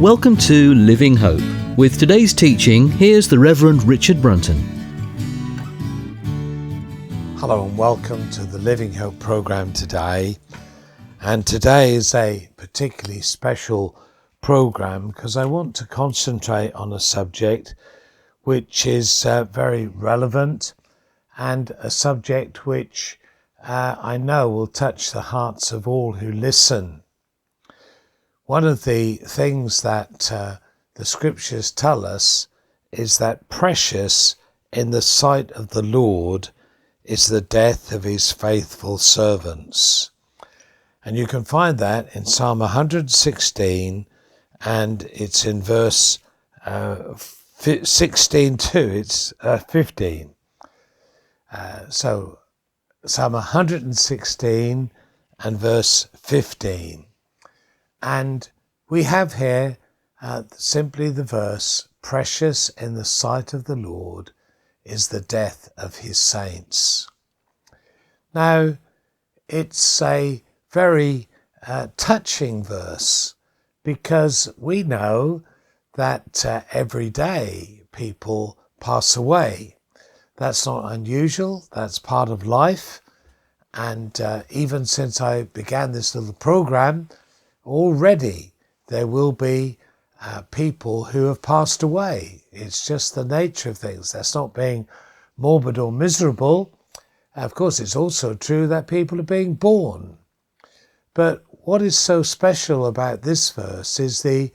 Welcome to Living Hope. With today's teaching, here's the Reverend Richard Brunton. Hello and welcome to the Living Hope program today. And today is a particularly special program because I want to concentrate on a subject which is very relevant and a subject which I know will touch the hearts of all who listen. One of the things that the scriptures tell us is that precious in the sight of the Lord is the death of his faithful servants. And you can find that in Psalm 116, and it's in verse 16 too, it's 15. So Psalm 116 and verse 15. And we have here simply the verse, precious in the sight of the Lord is the death of his saints. Now, it's a very touching verse because we know that every day people pass away. That's not unusual, that's part of life. And even since I began this little program, already there will be people who have passed away. It's just the nature of things. That's not being morbid or miserable. Of course, it's also true that people are being born. But what is so special about this verse is the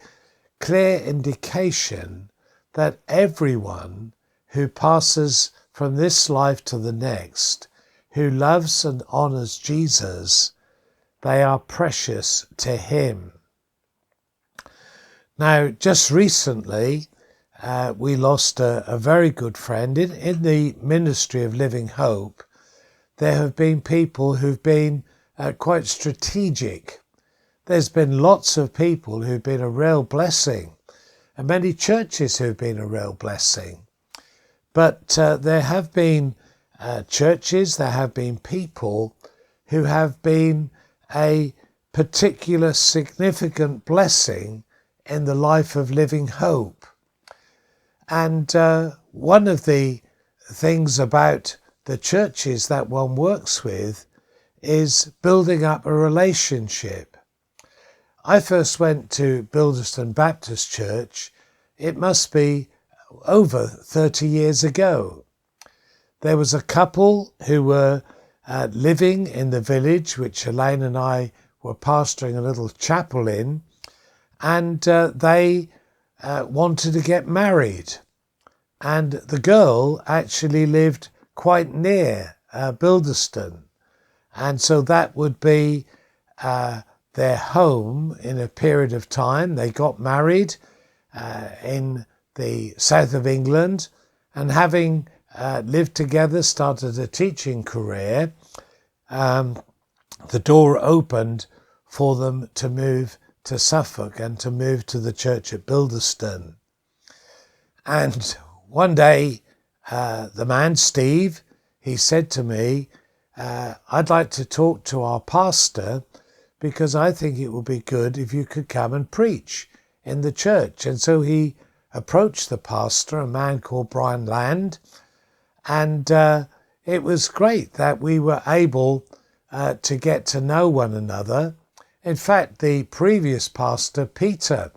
clear indication that everyone who passes from this life to the next, who loves and honours Jesus, they are precious to him. Now, just recently, we lost a very good friend. In the ministry of Living Hope, there have been people who've been quite strategic. There's been lots of people who've been a real blessing, and many churches who've been a real blessing. But there have been churches, there have been people who have been a particular significant blessing in the life of Living Hope. And one of the things about the churches that one works with is building up a relationship. I first went to Brunton Baptist Church, it must be over 30 years ago. There was a couple who were living in the village, which Elaine and I were pastoring a little chapel in, and they wanted to get married. And the girl actually lived quite near Brunton. And so that would be their home in a period of time. They got married in the south of England, and having lived together, started a teaching career, the door opened for them to move to Suffolk and to move to the church at Brunton. And one day, the man, Steve, he said to me, I'd like to talk to our pastor because I think it would be good if you could come and preach in the church. And so he approached the pastor, a man called Brunton, and it was great that we were able to get to know one another. In fact, the previous pastor, Peter,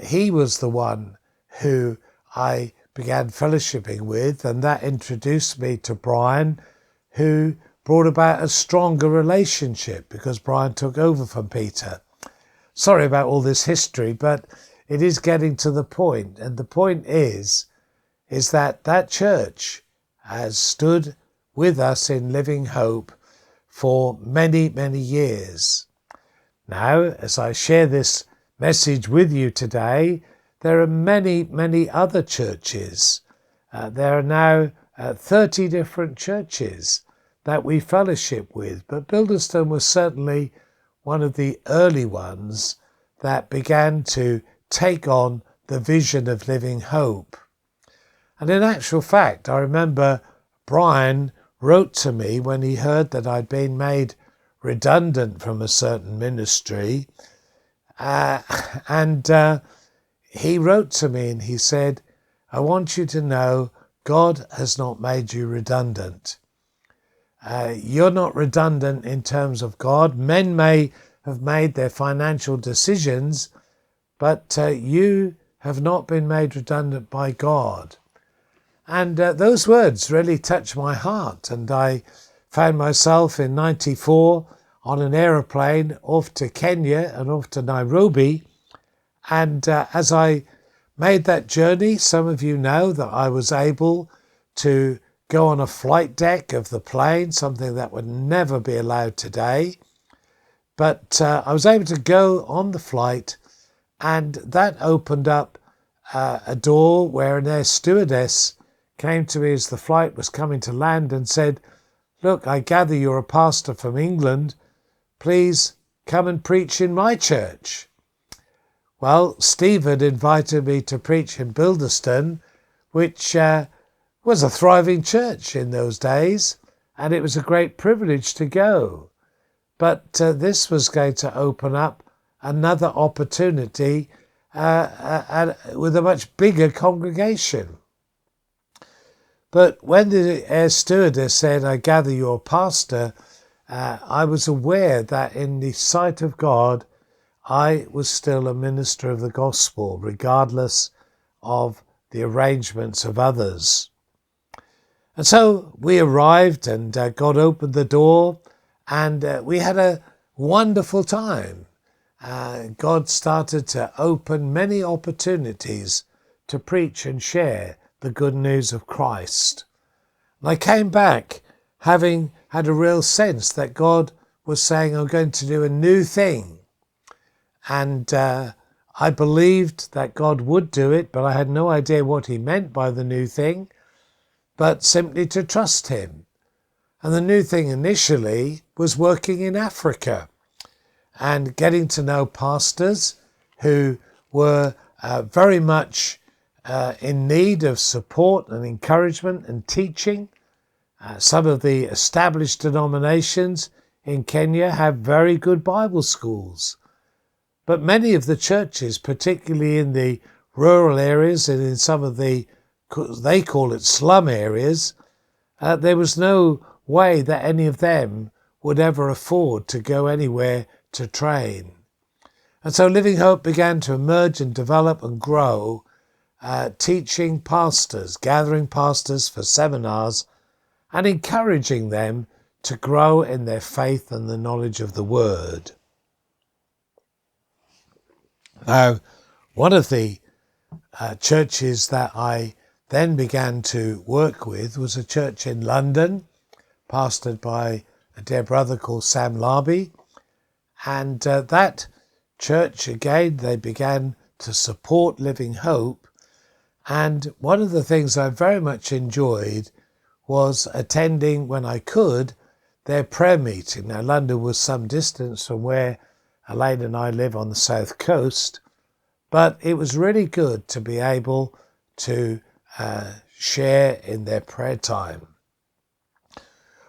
he was the one who I began fellowshipping with, and that introduced me to Brian, who brought about a stronger relationship because Brian took over from Peter. Sorry about all this history, but it is getting to the point. And the point is that church has stood with us in Living Hope for many, many years. Now, as I share this message with you today, there are many, many other churches. There are now 30 different churches that we fellowship with, but Brunton was certainly one of the early ones that began to take on the vision of Living Hope. And in actual fact, I remember Brian wrote to me when he heard that I'd been made redundant from a certain ministry, and he wrote to me and he said, I want you to know God has not made you redundant. You're not redundant in terms of God. Men may have made their financial decisions, but you have not been made redundant by God. And those words really touched my heart. And I found myself in '94 on an aeroplane off to Kenya and off to Nairobi. And as I made that journey, some of you know that I was able to go on a flight deck of the plane, something that would never be allowed today. But I was able to go on the flight, and that opened up a door where an air stewardess came to me as the flight was coming to land and said, look, I gather you're a pastor from England. Please come and preach in my church. Well, Steve had invited me to preach in Bilderston, which was a thriving church in those days, and it was a great privilege to go. But this was going to open up another opportunity with a much bigger congregation. But when the air stewardess said, I gather you're a pastor, I was aware that in the sight of God, I was still a minister of the gospel, regardless of the arrangements of others. And so we arrived, and God opened the door, and we had a wonderful time. God started to open many opportunities to preach and share the good news of Christ. And I came back having had a real sense that God was saying, I'm going to do a new thing. And I believed that God would do it, but I had no idea what he meant by the new thing, but simply to trust him. And the new thing initially was working in Africa and getting to know pastors who were very much in need of support and encouragement and teaching. Some of the established denominations in Kenya have very good Bible schools. But many of the churches, particularly in the rural areas and in some of the, they call it slum areas, there was no way that any of them would ever afford to go anywhere to train. And so Living Hope began to emerge and develop and grow, teaching pastors, gathering pastors for seminars, and encouraging them to grow in their faith and the knowledge of the Word. Now, one of the churches that I then began to work with was a church in London, pastored by a dear brother called Sam Larby. And that church, again, they began to support Living Hope. And one of the things I very much enjoyed was attending, when I could, their prayer meeting. Now, London was some distance from where Elaine and I live on the south coast, but it was really good to be able to share in their prayer time.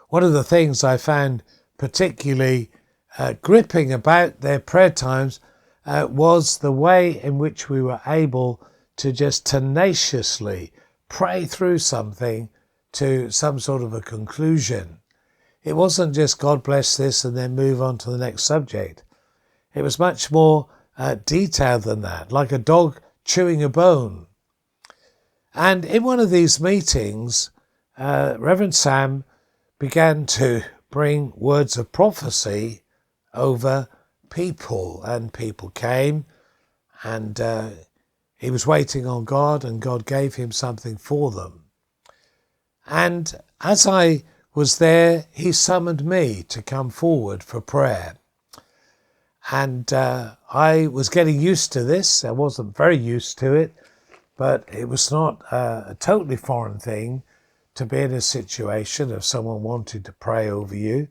One of the things I found particularly gripping about their prayer times was the way in which we were able to just tenaciously pray through something to some sort of a conclusion. It wasn't just God bless this and then move on to the next subject. It was much more detailed than that, like a dog chewing a bone. And in one of these meetings, Reverend Sam began to bring words of prophecy over people, and people came, and he was waiting on God, and God gave him something for them. And as I was there, he summoned me to come forward for prayer. And I was getting used to this. I wasn't very used to it, but it was not a totally foreign thing to be in a situation of someone wanting to pray over you.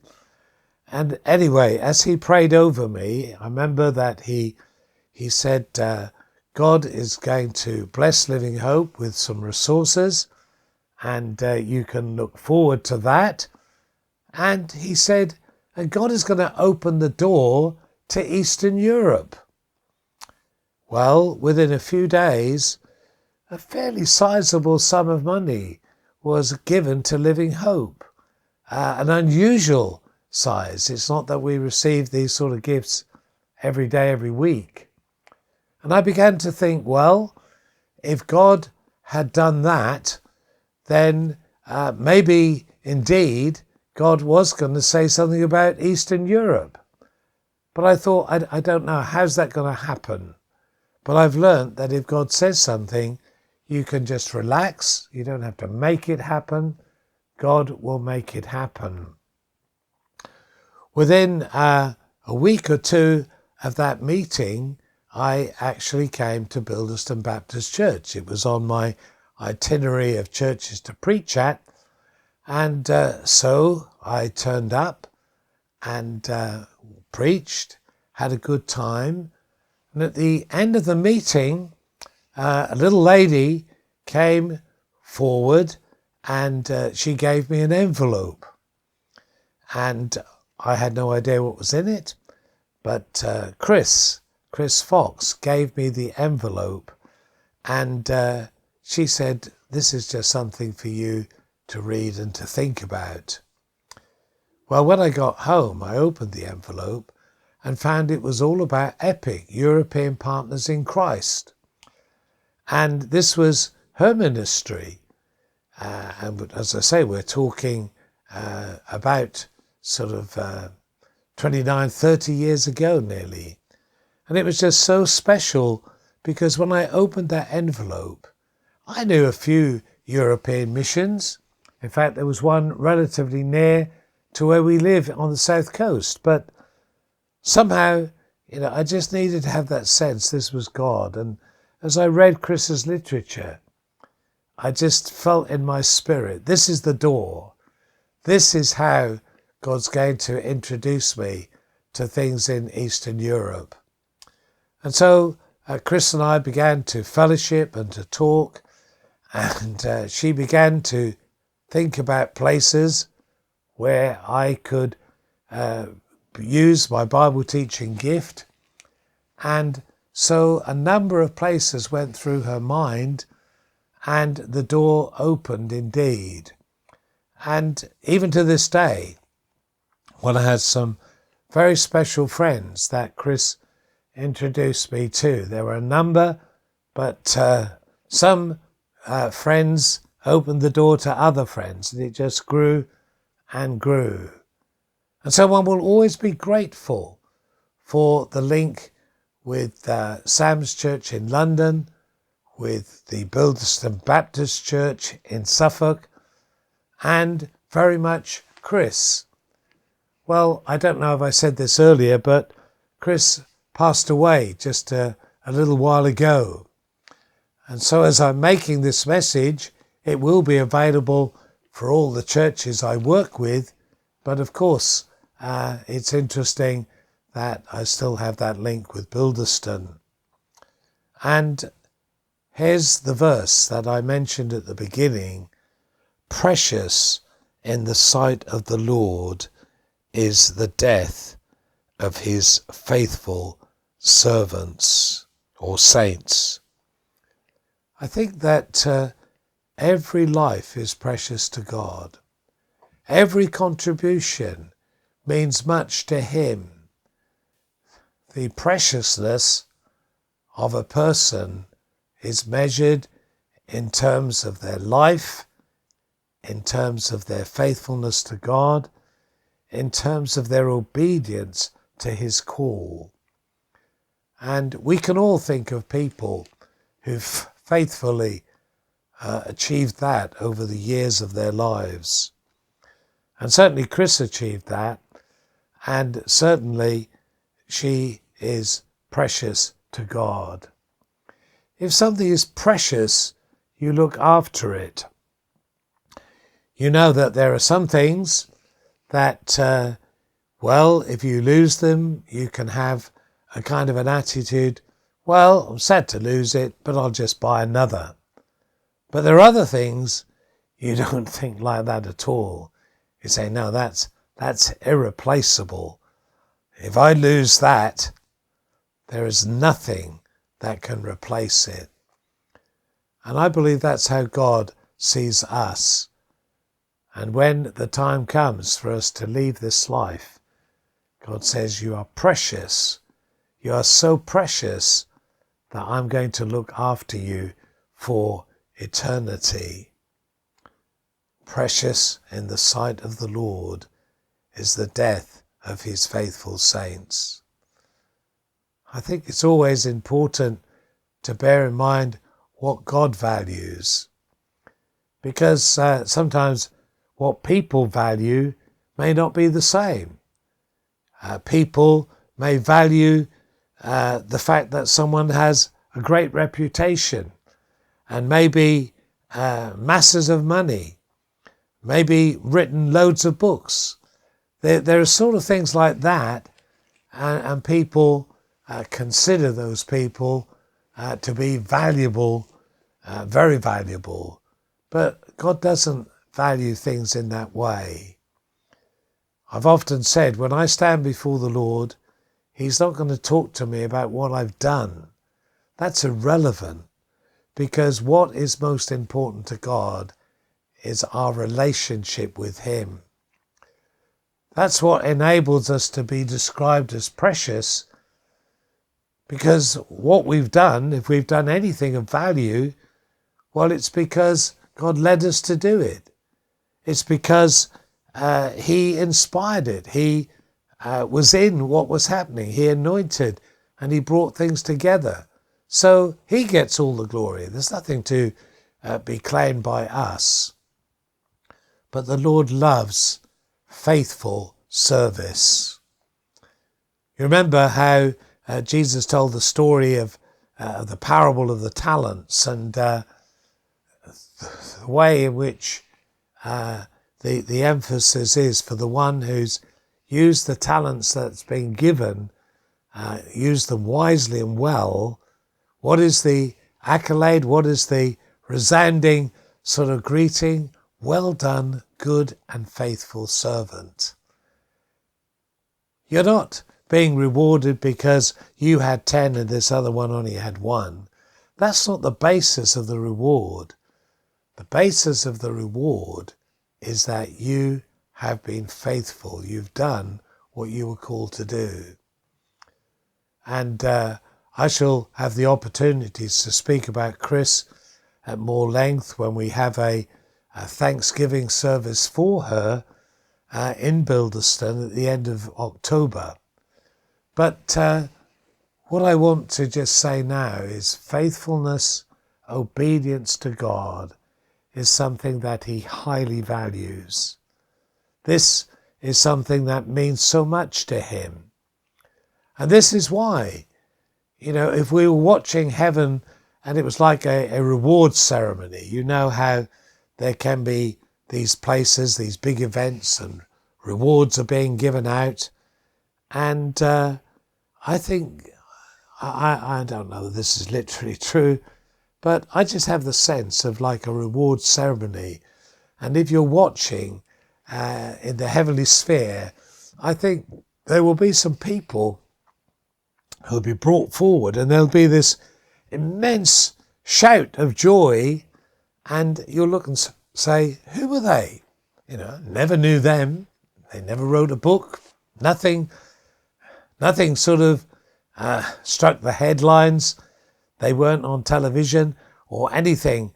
And anyway, as he prayed over me, I remember that he said, God is going to bless Living Hope with some resources, and you can look forward to that. And he said, and God is going to open the door to Eastern Europe. Well, within a few days, a fairly sizable sum of money was given to Living Hope. An unusual size. It's not that we receive these sort of gifts every day, every week. And I began to think, well, if God had done that, then maybe indeed God was going to say something about Eastern Europe. But I thought, I don't know, how's that going to happen? But I've learnt that if God says something, you can just relax. You don't have to make it happen. God will make it happen. Within a week or two of that meeting, I actually came to Brunton Baptist Church. It was on my itinerary of churches to preach at. And so I turned up and preached, had a good time. And at the end of the meeting, a little lady came forward and she gave me an envelope. And I had no idea what was in it, but Chris Fox gave me the envelope, and she said, "This is just something for you to read and to think about." Well, when I got home, I opened the envelope and found it was all about EPIC, European Partners in Christ. And this was her ministry. And as I say, we're talking about sort of 29, 30 years ago nearly. And it was just so special because when I opened that envelope, I knew a few European missions. In fact, there was one relatively near to where we live on the south coast. But somehow, I just needed to have that sense this was God. And as I read Chris's literature, I just felt in my spirit, this is the door. This is how God's going to introduce me to things in Eastern Europe. And so Chris and I began to fellowship and to talk, and she began to think about places where I could use my Bible teaching gift. And so a number of places went through her mind, and the door opened indeed. And even to this day, when I had some very special friends that Chris introduced me to, there were a number, but some friends opened the door to other friends, and it just grew and grew. And so one will always be grateful for the link with Sam's Church in London, with the Brunton Baptist Church in Suffolk, and very much Chris. Well, I don't know if I said this earlier, but Chris passed away just a little while ago. And so as I'm making this message, it will be available for all the churches I work with. But of course, it's interesting that I still have that link with Brunton. And here's the verse that I mentioned at the beginning. Precious in the sight of the Lord is the death of his faithful servants or saints. I think that every life is precious to God. Every contribution means much to him. The preciousness of a person is measured in terms of their life, in terms of their faithfulness to God, in terms of their obedience to his call. And we can all think of people who've faithfully achieved that over the years of their lives. And certainly Chris achieved that, and certainly she is precious to God. If something is precious, you look after it. You know that there are some things that, if you lose them, you can have a kind of an attitude, well, I'm sad to lose it, but I'll just buy another. But there are other things you don't think like that at all. You say, no, that's irreplaceable. If I lose that, there is nothing that can replace it. And I believe that's how God sees us. And when the time comes for us to leave this life, God says, you are precious. You are so precious that I'm going to look after you for eternity. Precious in the sight of the Lord is the death of his faithful saints. I think it's always important to bear in mind what God values, because sometimes what people value may not be the same. People may value the fact that someone has a great reputation and maybe masses of money, maybe written loads of books. There are sort of things like that, and people consider those people to be valuable, very valuable. But God doesn't value things in that way. I've often said, when I stand before the Lord, he's not going to talk to me about what I've done. That's irrelevant, because what is most important to God is our relationship with him. That's what enables us to be described as precious, because what we've done, if we've done anything of value, well, it's because God led us to do it. It's because he inspired it. He was in what was happening. He anointed and he brought things together. So he gets all the glory. There's nothing to be claimed by us. But the Lord loves faithful service. You remember how Jesus told the story of the parable of the talents, and the way in which the emphasis is for the one who's used the talents that's been given, used them wisely and well. What is the accolade? What is the resounding sort of greeting? Well done, good and faithful servant. You're not being rewarded because you had 10 and this other one only had 1. That's not the basis of the reward. The basis of the reward is that you have been faithful. You've done what you were called to do. And I shall have the opportunities to speak about Chris at more length when we have a Thanksgiving service for her in Bilderston at the end of October. But what I want to just say now is faithfulness, obedience to God is something that he highly values. This is something that means so much to him. And this is why, if we were watching heaven and it was like a reward ceremony, you know how there can be these places, these big events, and rewards are being given out. And I think, I don't know if this is literally true, but I just have the sense of like a reward ceremony. And if you're watching in the heavenly sphere, I think there will be some people who will be brought forward, and there'll be this immense shout of joy, and you'll look and say, who were they? Never knew them. They never wrote a book. Nothing sort of struck the headlines. They weren't on television or anything.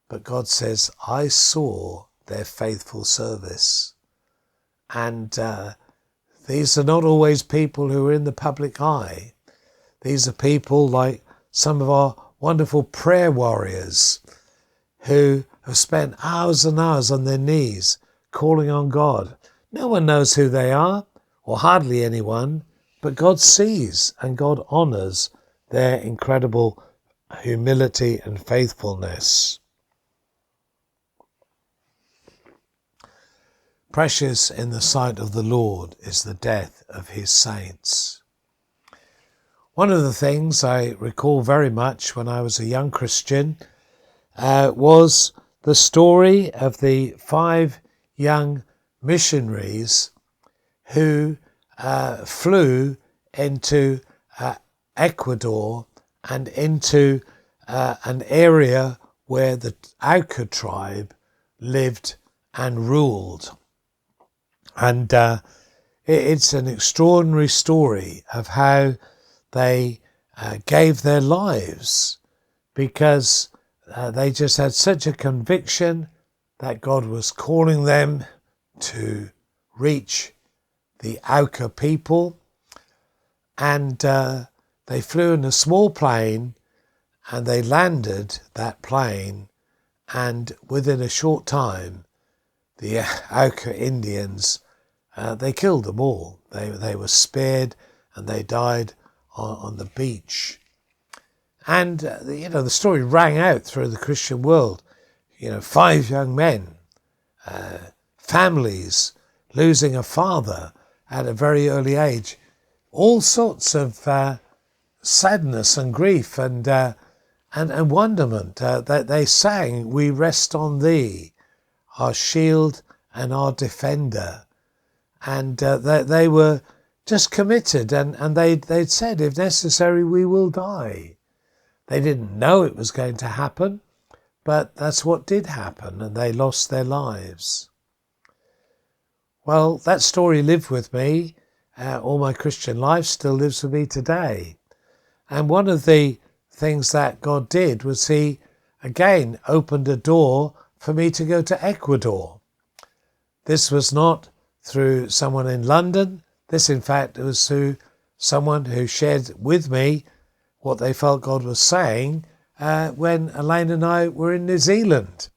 But God says, I saw their faithful service. And these are not always people who are in the public eye. These are people like some of our wonderful prayer warriors who have spent hours and hours on their knees calling on God. No one knows who they are, or hardly anyone, but God sees and God honours their incredible humility and faithfulness. Precious in the sight of the Lord is the death of his saints. One of the things I recall very much when I was a young Christian was the story of the 5 young missionaries who flew into Ecuador and into an area where the Auca tribe lived and ruled. And it's an extraordinary story of how they gave their lives, because they just had such a conviction that God was calling them to reach the Auca people. And they flew in a small plane, and they landed that plane, and within a short time the Auca Indians, they killed them all. They were speared and they died on the beach. And the story rang out through the Christian world. 5 young men, families losing a father at a very early age, all sorts of sadness and grief and wonderment. That they sang, "We rest on thee, our shield and our defender." And they were just committed, and they'd said, if necessary, we will die. They didn't know it was going to happen, but that's what did happen, and they lost their lives. Well, that story lived with me all my Christian life, still lives with me today. And one of the things that God did was he, again, opened a door for me to go to Ecuador. This was not through someone in London. This, in fact, was through someone who shared with me what they felt God was saying when Elaine and I were in New Zealand.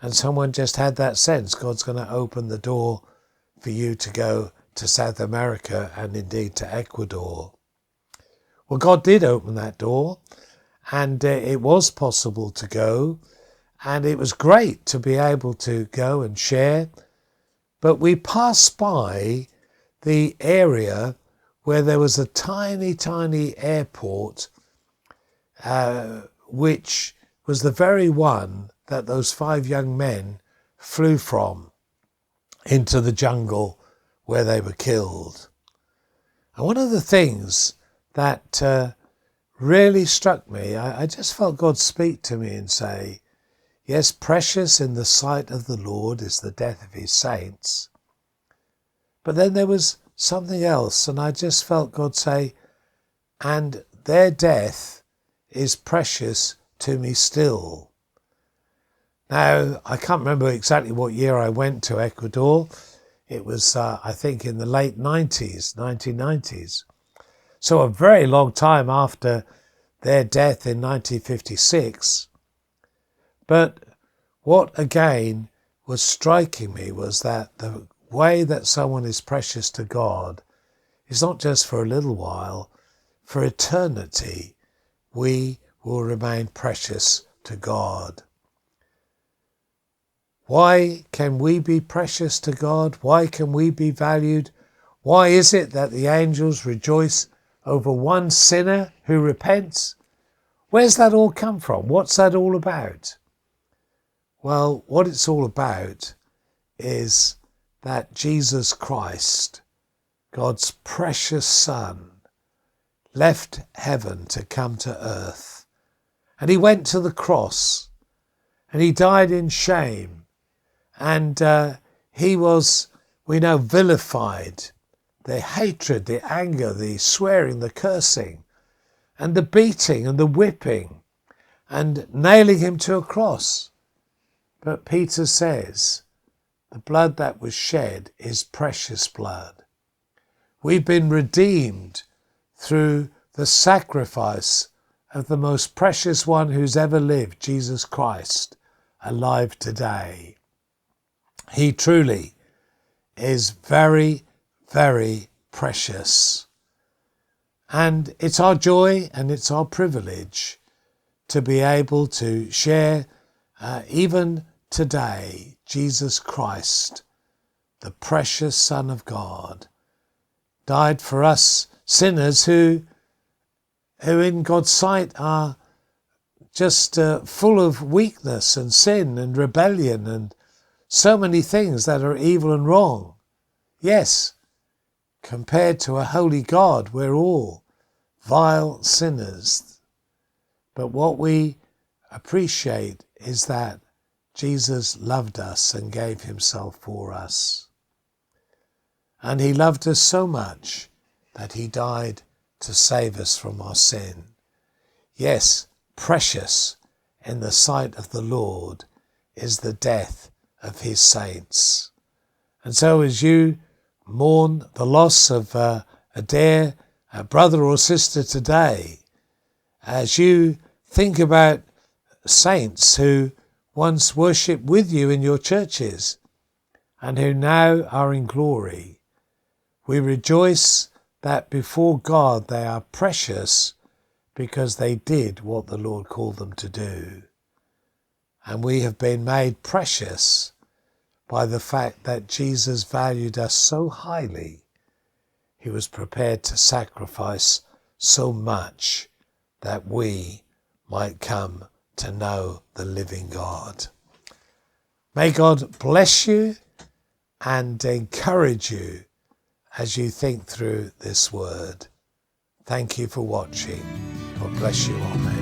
And someone just had that sense, God's going to open the door for you to go to South America and indeed to Ecuador. Well, God did open that door, and it was possible to go, and it was great to be able to go and share. But we passed by the area where there was a tiny, tiny airport, which was the very one that those 5 young men flew from into the jungle where they were killed. And one of the things that really struck me, I just felt God speak to me and say, yes, precious in the sight of the Lord is the death of his saints. But then there was something else, and I just felt God say, and their death is precious to me still. Now, I can't remember exactly what year I went to Ecuador. It was, I think, in the late 1990s. So a very long time after their death in 1956. But what again was striking me was that the way that someone is precious to God is not just for a little while, for eternity we will remain precious to God. Why can we be precious to God? Why can we be valued? Why is it that the angels rejoice over one sinner who repents? Where's that all come from? What's that all about? Well, what it's all about is that Jesus Christ, God's precious Son, left heaven to come to earth. And he went to the cross, and he died in shame. And he was, we know, vilified. The hatred, the anger, the swearing, the cursing, and the beating and the whipping, and nailing him to a cross. But Peter says, the blood that was shed is precious blood. We've been redeemed through the sacrifice of the most precious one who's ever lived, Jesus Christ, alive today. He truly is very, very precious. And it's our joy and it's our privilege to be able to share, even today, Jesus Christ, the precious Son of God, died for us sinners who in God's sight are just full of weakness and sin and rebellion and so many things that are evil and wrong. Yes, compared to a holy God, we're all vile sinners. But what we appreciate is that Jesus loved us and gave himself for us. And he loved us so much that he died to save us from our sin. Yes, precious in the sight of the Lord is the death of his saints. And so as you mourn the loss of a dear brother or sister today, as you think about saints who once worshipped with you in your churches and who now are in glory, we rejoice that before God they are precious because they did what the Lord called them to do. And we have been made precious by the fact that Jesus valued us so highly, he was prepared to sacrifice so much that we might come to know the living God. May God bless you and encourage you as you think through this word. Thank you for watching. God bless you all.